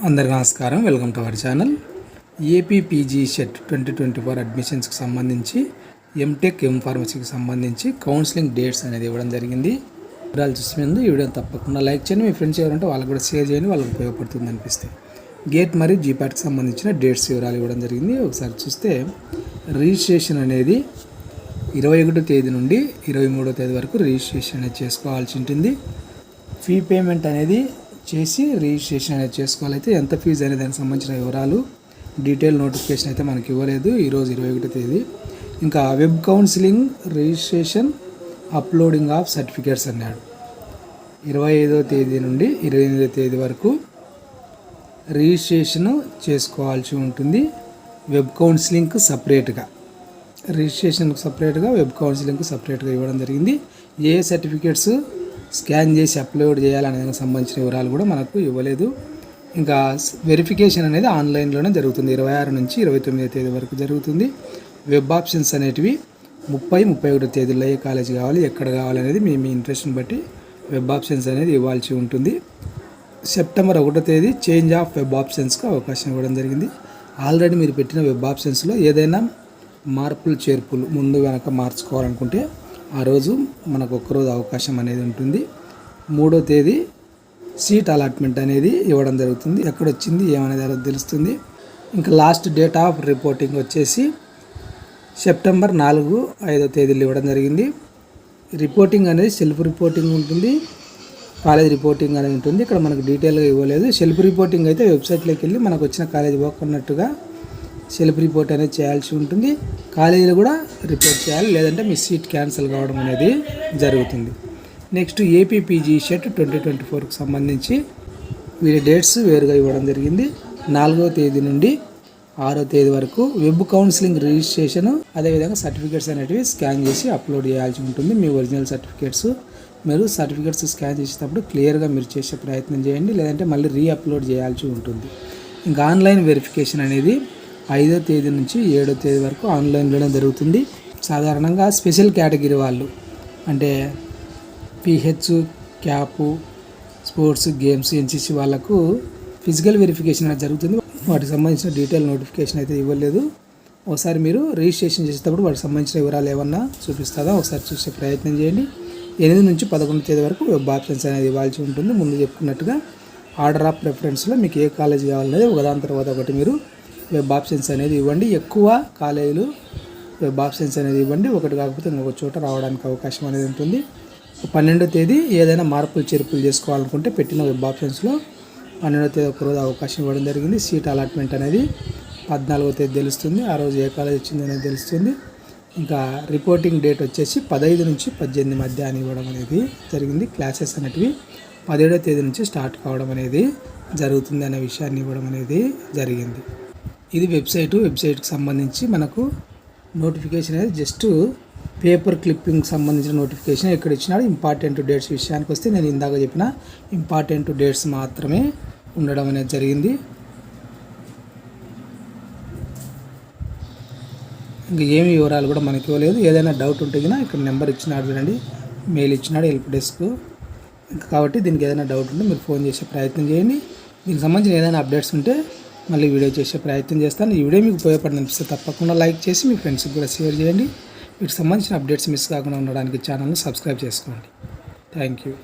అందరికీ నమస్కారం. Welcome to our channel. APPG set 2024 అడ్మిషన్స్కి సంబంధించి ఎంటెక్ ఫార్మసీకి సంబంధించి కౌన్సిలింగ్ డేట్స్ అనేది ఇవ్వడం జరిగింది. వివరాలు చూసే ముందు ఈ వీడియోని తప్పకుండా లైక్ చేయండి. మీ ఫ్రెండ్స్ ఎవరంటే వాళ్ళకి కూడా షేర్ చేయండి, వాళ్ళకి ఉపయోగపడుతుంది అనిపిస్తే. గేట్ మరియు జీపాట్కి సంబంధించిన డేట్స్ వివరాలు ఇవ్వడం జరిగింది. ఒకసారి చూస్తే రిజిస్ట్రేషన్ అనేది 21వ తేదీ నుండి 23వ తేదీ వరకు రిజిస్ట్రేషన్ అనేది చేసుకోవాల్సి ఉంటుంది. ఫీ పేమెంట్ అనేది చేసి రిజిస్ట్రేషన్ అనేది చేసుకోవాలైతే ఎంత ఫీజు అనేది దానికి సంబంధించిన వివరాలు డీటెయిల్ నోటిఫికేషన్ అయితే మనకి ఇవ్వలేదు. ఈరోజు 21వ తేదీ. ఇంకా web counselling registration uploading of certificates అన్నాడు. 25వ తేదీ నుండి 28వ తేదీ వరకు రిజిస్ట్రేషన్ చేసుకోవాల్సి ఉంటుంది. వెబ్ కౌన్సిలింగ్కి సపరేట్గా రిజిస్ట్రేషన్కి సపరేట్గా వెబ్ కౌన్సిలింగ్కి సపరేట్గా ఇవ్వడం జరిగింది. ఏ సర్టిఫికేట్స్ స్కాన్ చేసి అప్లోడ్ చేయాలనే దానికి సంబంధించిన వివరాలు కూడా మనకు ఇవ్వలేదు. ఇంకా వెరిఫికేషన్ అనేది ఆన్లైన్లోనే జరుగుతుంది. 26 నుంచి 29వ తేదీ వరకు జరుగుతుంది. వెబ్ ఆప్షన్స్ అనేటివి 30-31 తేదీల్లో ఏ కాలేజ్ కావాలి, ఎక్కడ కావాలి అనేది మీ ఇంట్రెస్ట్ని బట్టి వెబ్ ఆప్షన్స్ అనేది ఇవ్వాల్సి ఉంటుంది. సెప్టెంబర్ 1వ తేదీ చేంజ్ ఆఫ్ వెబ్ ఆప్షన్స్కి అవకాశం ఇవ్వడం జరిగింది. ఆల్రెడీ మీరు పెట్టిన వెబ్ ఆప్షన్స్లో ఏదైనా మార్పులు చేర్పులు ముందు వెనక మార్చుకోవాలనుకుంటే ఆ రోజు మనకు ఒక్కరోజు అవకాశం అనేది ఉంటుంది. 3వ తేదీ సీట్ అలాట్మెంట్ అనేది ఇవ్వడం జరుగుతుంది. ఎక్కడొచ్చింది ఏమనేది అనేది తెలుస్తుంది. ఇంకా లాస్ట్ డేట్ ఆఫ్ రిపోర్టింగ్ వచ్చేసి సెప్టెంబర్ 4-5వ తేదీలు ఇవ్వడం జరిగింది. రిపోర్టింగ్ అనేది సెల్ఫ్ రిపోర్టింగ్ ఉంటుంది, కాలేజ్ రిపోర్టింగ్ అనేది ఉంటుంది. ఇక్కడ మనకు డీటెయిల్గా ఇవ్వలేదు. సెల్ఫ్ రిపోర్టింగ్ అయితే వెబ్సైట్లోకి వెళ్ళి మనకు వచ్చిన కాలేజ్ పోకున్నట్టుగా సెల్ఫ్ రిపోర్ట్ అనేది చేయాల్సి ఉంటుంది. కాలేజీలో కూడా రిపోర్ట్ చేయాలి, లేదంటే మీ సీట్ క్యాన్సిల్ కావడం అనేది జరుగుతుంది. నెక్స్ట్ ఏపీపీజీ సెట్ 2024కి సంబంధించి వీరి డేట్స్ వేరుగా ఇవ్వడం జరిగింది. 4వ తేదీ నుండి 6వ తేదీ వరకు వెబ్ కౌన్సిలింగ్ రిజిస్ట్రేషన్, అదేవిధంగా సర్టిఫికేట్స్ అనేటివి స్కాన్ చేసి అప్లోడ్ చేయాల్సి ఉంటుంది. మీ ఒరిజినల్ సర్టిఫికేట్స్ మీరు సర్టిఫికేట్స్ స్కాన్ చేసేటప్పుడు క్లియర్గా మీరు చేసే ప్రయత్నం చేయండి, లేదంటే మళ్ళీ రీఅప్లోడ్ చేయాల్సి ఉంటుంది. ఇంకా ఆన్లైన్ వెరిఫికేషన్ అనేది 5వ తేదీ నుంచి 7వ తేదీ వరకు ఆన్లైన్లోనే జరుగుతుంది. సాధారణంగా స్పెషల్ కేటగిరీ వాళ్ళు అంటే pH, cap, sports, games, NCC వాళ్ళకు ఫిజికల్ వెరిఫికేషన్ అనేది జరుగుతుంది. వాటికి సంబంధించిన డీటెయిల్ నోటిఫికేషన్ అయితే ఇవ్వలేదు. ఒకసారి మీరు రిజిస్ట్రేషన్ చేసేటప్పుడు వాటికి సంబంధించిన వివరాలు ఏమన్నా చూపిస్తుందా ఒకసారి చూసే ప్రయత్నం చేయండి. 8 నుంచి 11వ తేదీ వరకు వెబ్ ఆప్షన్స్ అనేది ఇవ్వాల్సి ఉంటుంది. ముందు చెప్పుకున్నట్టుగా ఆర్డర్ ఆఫ్ ప్రిఫరెన్స్లో మీకు ఏ కాలేజ్ కావాలనేది ఒకదాని తర్వాత ఒకటి మీరు వెబ్ ఆప్షన్స్ అనేది ఇవ్వండి. ఎక్కువ కాలేజీలు వెబ్ ఆప్షన్స్ అనేది ఇవ్వండి, ఒకటి కాకపోతే ఇంకొక చోట రావడానికి అవకాశం అనేది ఉంటుంది. 12వ తేదీ ఏదైనా మార్పులు చేర్పులు చేసుకోవాలనుకుంటే పెట్టిన వెబ్ ఆప్షన్స్లో 12వ తేదీ ఒకరోజు అవకాశం ఇవ్వడం జరిగింది. సీట్ అలాట్మెంట్ అనేది 14వ తేదీ తెలుస్తుంది. ఆ రోజు ఏ కాలేజ్ వచ్చింది అనేది తెలుస్తుంది. ఇంకా రిపోర్టింగ్ డేట్ వచ్చేసి 15 నుంచి 18 మధ్య అని ఇవ్వడం అనేది జరిగింది. క్లాసెస్ అనేటివి 17వ తేదీ నుంచి స్టార్ట్ కావడం అనేది జరుగుతుంది అనే విషయాన్ని ఇవ్వడం అనేది జరిగింది. ఇది వెబ్సైట్కి సంబంధించి మనకు నోటిఫికేషన్ అనేది జస్ట్ పేపర్ క్లిప్పింగ్కి సంబంధించిన నోటిఫికేషన్ ఇక్కడ ఇచ్చినాడు. ఇంపార్టెంట్ డేట్స్ విషయానికి వస్తే నేను ఇందాక చెప్పిన ఇంపార్టెంట్ డేట్స్ మాత్రమే ఉండడం అనేది జరిగింది. ఇంకా ఏమి వివరాలు కూడా మనకి ఇవ్వలేదు. ఏదైనా డౌట్ ఉంటే కన్నా ఇక్కడ నెంబర్ ఇచ్చినాడు చూడండి, మెయిల్ ఇచ్చినాడు హెల్ప్ డెస్క్. కాబట్టి దీనికి ఏదైనా డౌట్ ఉంటే మీరు ఫోన్ చేసే ప్రయత్నం చేయండి. దీనికి సంబంధించిన ఏదైనా అప్డేట్స్ ఉంటే మళ్ళీ వీడియో చేసే ప్రయత్నం చేస్తాను. ఈ వీడియో మీకు ఉపయోగపడిన అనిపిస్తే తప్పకుండా లైక్ చేసి మీ ఫ్రెండ్స్కి కూడా షేర్ చేయండి. వీటికి సంబంధించిన అప్డేట్స్ మిస్ కాకుండా ఉండడానికి ఛానల్ని సబ్స్క్రైబ్ చేసుకోండి. Thank you.